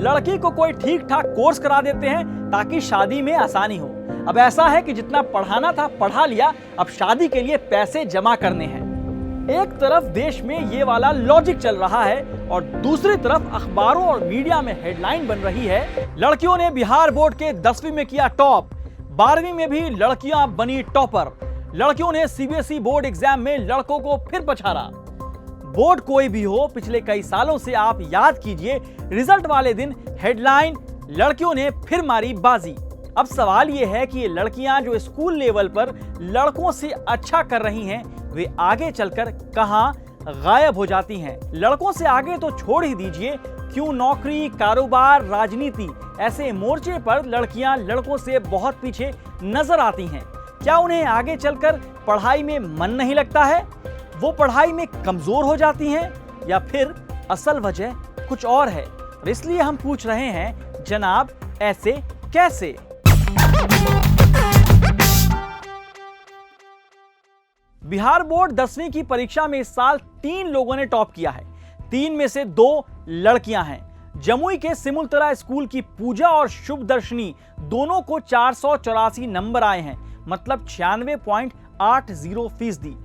लड़की को कोई ठीक ठाक कोर्स करा देते हैं ताकि शादी में आसानी हो। अब ऐसा है कि जितना पढ़ाना था पढ़ा लिया, अब शादी के लिए पैसे जमा करने हैं। एक तरफ देश में ये वाला लॉजिक चल रहा है और दूसरी तरफ अखबारों और मीडिया में हेडलाइन बन रही है, लड़कियों ने बिहार बोर्ड के 10वीं में किया टॉप, 12वीं में भी लड़कियां बनी टॉपर, लड़कियों ने सीबीएसई बोर्ड एग्जाम में लड़कों को फिर पछाड़ा। बोर्ड कोई भी हो, पिछले कई सालों से आप याद कीजिए, रिजल्ट वाले दिन हेडलाइन, लड़कियों ने फिर मारी बाजी। अब सवाल यह है कि ये लड़कियां जो स्कूल लेवल पर लड़कों से अच्छा कर रही हैं, वे आगे चलकर कहां गायब हो जाती हैं। लड़कों से आगे तो छोड़ ही दीजिए, क्यों नौकरी, कारोबार, राजनीति ऐसे मोर्चे पर लड़कियां लड़कों से बहुत पीछे नजर आती हैं। क्या उन्हें आगे चलकर पढ़ाई में मन नहीं लगता है, वो पढ़ाई में कमजोर हो जाती हैं, या फिर असल वजह कुछ और है? और इसलिए हम पूछ रहे हैं, जनाब ऐसे कैसे? बिहार बोर्ड 10वीं की परीक्षा में इस साल 3 लोगों ने टॉप किया है। 3 में से 2 लड़कियां हैं। जमुई के सिमुलतला स्कूल की पूजा और शुभदर्शनी दोनों को 484 नंबर आए हैं, मतलब 96.80%।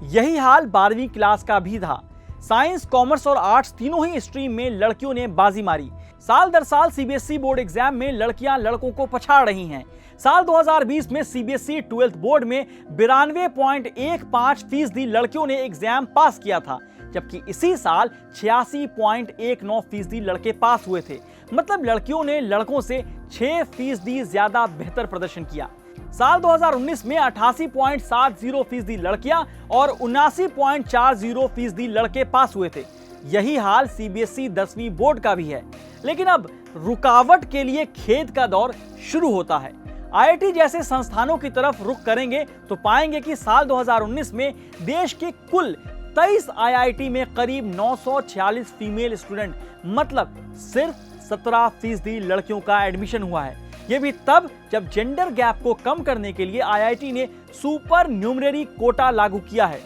यही हाल 12वीं क्लास का भी था। साइंस, कॉमर्स और आर्ट्स तीनों ही स्ट्रीम में लड़कियों ने बाजी मारी। साल दर साल सीबीएसई बोर्ड एग्जाम में लड़कियां लड़कों को पछाड़ रही हैं। साल 2020 में सीबीएसई 12th बोर्ड में 92.15% लड़कियों ने एग्जाम पास किया था, जबकि इसी साल 86.19% लड़के पास हुए थे। मतलब लड़कियों ने लड़कों से 6% ज्यादा बेहतर प्रदर्शन किया। साल 2019 में 88.70% लड़कियां और 79.40% लड़के पास हुए थे। यही हाल सीबीएसई 10वीं बोर्ड का भी है। लेकिन अब रुकावट के लिए खेद का दौर शुरू होता है। आईआईटी जैसे संस्थानों की तरफ रुख करेंगे तो पाएंगे कि साल 2019 में देश के कुल 23 आईआईटी में करीब 946 फीमेल स्टूडेंट, मतलब सिर्फ 17% लड़कियों का एडमिशन हुआ है। यह भी तब जब जेंडर गैप को कम करने के लिए आईआईटी ने सुपर न्यूमररी कोटा लागू किया है।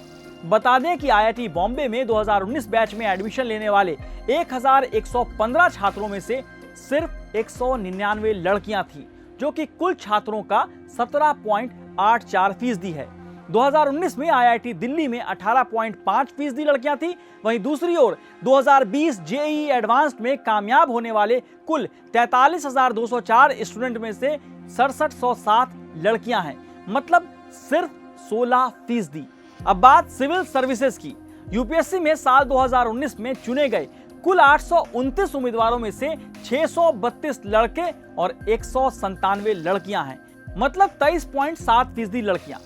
बता दें कि आईआईटी बॉम्बे में 2019 बैच में एडमिशन लेने वाले 1115 छात्रों में से सिर्फ 199 लड़कियां थीं, जो कि कुल छात्रों का 17.84% है। 2019 में आईआईटी दिल्ली में 18.5% लड़कियां थीं। वहीं दूसरी ओर 2020 जेईई एडवांस्ड में कामयाब होने वाले कुल 43,204 स्टूडेंट में से 6707 लड़कियां हैं, मतलब सिर्फ 16%। अब बात सिविल सर्विसेज की। यूपीएससी में साल 2019 में चुने गए कुल 829 उम्मीदवारों में से 632 लड़के और 197 लड़कियां हैं, मतलब 23.7% लड़कियां।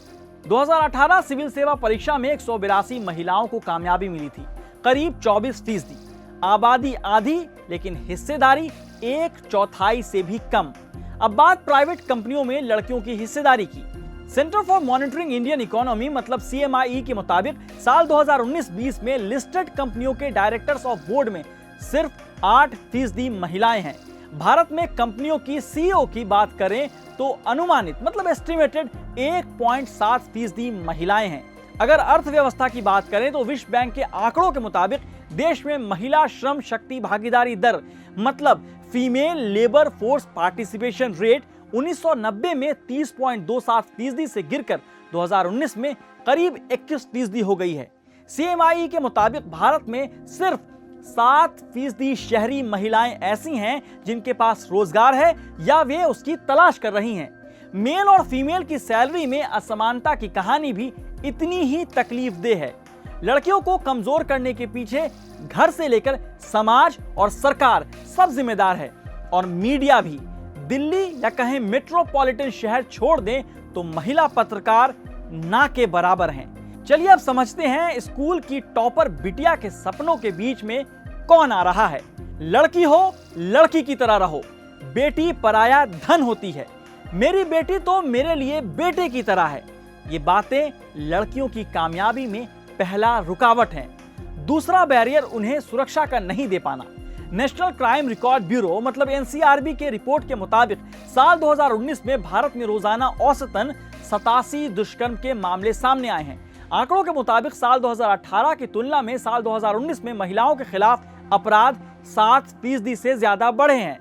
2018 सिविल सेवा परीक्षा में 182 महिलाओं को कामयाबी मिली थी, करीब 24%। आबादी आधी, लेकिन हिस्सेदारी 1/4 से भी कम। अब बात प्राइवेट कंपनियों में लड़कियों की हिस्सेदारी की। Centre for monitoring Indian economy मतलब सीएमआई के मुताबिक साल 2019-20 में लिस्टेड कंपनियों के डायरेक्टर्स ऑफ बोर्ड में सिर्फ 8% महिलाएं हैं। भारत में कंपनियों की सीईओ की बात करें तो अनुमानित मतलब एस्टिमेटेड 1.7% महिलाएं हैं। अगर अर्थव्यवस्था की बात करें तो विश्व बैंक के आंकड़ों के मुताबिक देश में महिला श्रम शक्ति भागीदारी दर मतलब female labour force participation rate 1990 में 30.27% से गिरकर 2019 में करीब 21% हो गई है। सीएमआई के मुताबिक भारत में सिर्फ 7% शहरी महिलाएं ऐसी हैं जिनके पास रोजगार है या वे उसकी तलाश कर रही हैं। मेल और फीमेल की सैलरी में असमानता की कहानी भी इतनी ही तकलीफदेह है। लड़कियों को कमजोर करने के पीछे घर से लेकर समाज और सरकार सब जिम्मेदार है, और मीडिया भी। दिल्ली या कहें मेट्रोपॉलिटन शहर छोड़ दें तो महिला पत्रकार ना के बराबर हैं। चलिए अब समझते हैं स्कूल की टॉपर बिटिया के सपनों के बीच में कौन आ रहा है। लड़की हो, लड़की की तरह रहो। बेटी पराया धन होती है। मेरी बेटी तो मेरे लिए बेटे की तरह है। ये बातें लड़कियों की कामयाबी में पहला रुकावट है। दूसरा बैरियर उन्हें सुरक्षा का नहीं दे पाना। नेशनल क्राइम रिकॉर्ड ब्यूरो मतलब एनसीआरबी के रिपोर्ट के मुताबिक साल 2019 में भारत में रोजाना औसतन 87 दुष्कर्म के मामले सामने आए हैं। आंकड़ों के मुताबिक साल 2018 की तुलना में साल 2019 में महिलाओं के खिलाफ अपराध 7% से ज्यादा बढ़े हैं।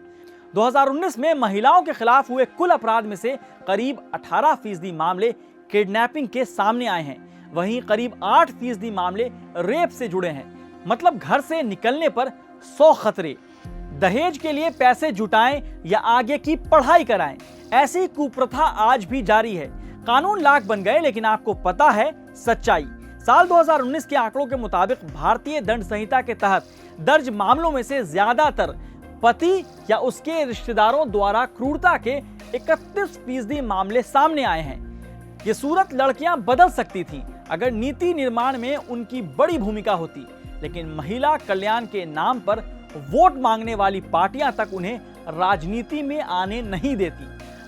2019 में महिलाओं के खिलाफ हुए कुल अपराध में से करीब 18% मामले किडनैपिंग के सामने आए हैं। वहीं करीब 8% मामले रेप से जुड़े हैं। मतलब घर से निकलने पर 100 खतरे। दहेज के लिए पैसे जुटाएं या आगे की पढ़ाई कराएं, ऐसी कुप्रथा आज भी जारी है। कानून लाख बन गए, लेकिन आपको पता है सच्चाई। साल 2019 के आंकड़ों के मुताबिक भारतीय दंड संहिता के तहत दर्ज मामलों में से ज्यादातर पति या उसके रिश्तेदारों द्वारा क्रूरता के 31% मामले सामने आए हैं। ये सूरत लड़कियां बदल सकती थीं अगर नीति निर्माण में उनकी बड़ी भूमिका होती, लेकिन महिला कल्याण के नाम पर वोट मांगने वाली पार्टियां तक उन्हें राजनीति में आने नहीं देती।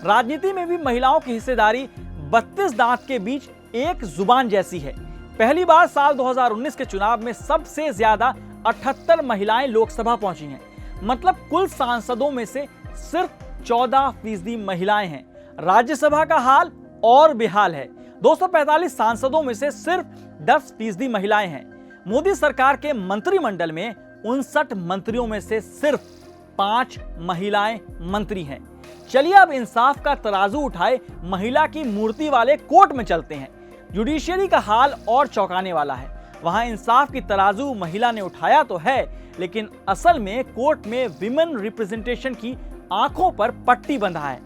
राजनीति में भी महिलाओं की हिस्सेदारी 32 दांत के बीच एक जुबान जैसी है। पहली बार साल 2019 के चुनाव में सबसे ज्यादा 78 महिलाएं लोकसभा पहुंची हैं। मतलब कुल सांसदों में से सिर्फ 14% महिलाएं हैं। राज्यसभा का हाल और बेहाल है। 245 सांसदों में से सिर्फ 10% महिलाएं हैं। मोदी सरकार के मंत्रिमंडल में 59 मंत्रियों में से सिर्फ 5 महिलाएं मंत्री हैं। चलिए अब इंसाफ का तराजू उठाए महिला की मूर्ति वाले कोर्ट में चलते हैं। जुडिशियरी का हाल और चौंकाने वाला है। वहां इंसाफ की तराजू महिला ने उठाया तो है, लेकिन असल में कोर्ट में विमेन रिप्रेजेंटेशन की आंखों पर पट्टी बंधा है।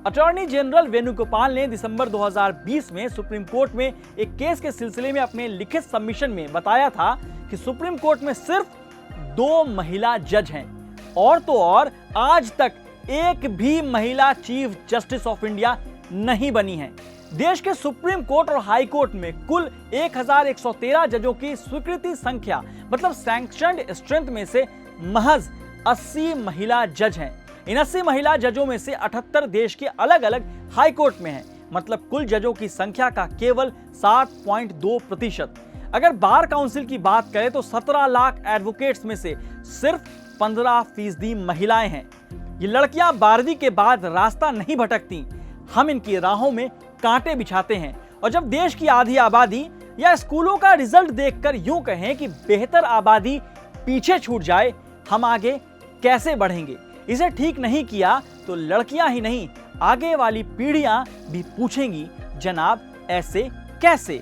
अटॉर्नी जनरल वेणुगोपाल ने दिसंबर 2020 में सुप्रीम कोर्ट में एक केस के सिलसिले में अपने लिखित सबमिशन में बताया था कि सुप्रीम कोर्ट में सिर्फ 2 महिला जज हैं। और तो और आज तक एक भी महिला चीफ जस्टिस ऑफ इंडिया नहीं बनी है। देश के सुप्रीम कोर्ट और हाई कोर्ट में कुल 1113 जजों की स्वीकृति संख्या मतलब सैंक्शनड स्ट्रेंथ में से महज 80 महिला जज हैं। इन 80 महिला जजों में से 78 देश के अलग अलग हाई कोर्ट में हैं। मतलब कुल जजों की संख्या का केवल 7.2%। अगर बार काउंसिल की बात करें तो 17 लाख एडवोकेट्स में से सिर्फ 15% महिलाएं हैं। ये लड़कियां 12वीं के बाद रास्ता नहीं भटकती, हम इनकी राहों में कांटे बिछाते हैं। और जब देश की आधी आबादी या स्कूलों का रिजल्ट देखकर यूं कहें कि बेहतर आबादी पीछे छूट जाए, हम आगे कैसे बढ़ेंगे? इसे ठीक नहीं किया तो लड़कियां ही नहीं, आगे वाली पीढ़ियां भी पूछेंगी, जनाब ऐसे कैसे?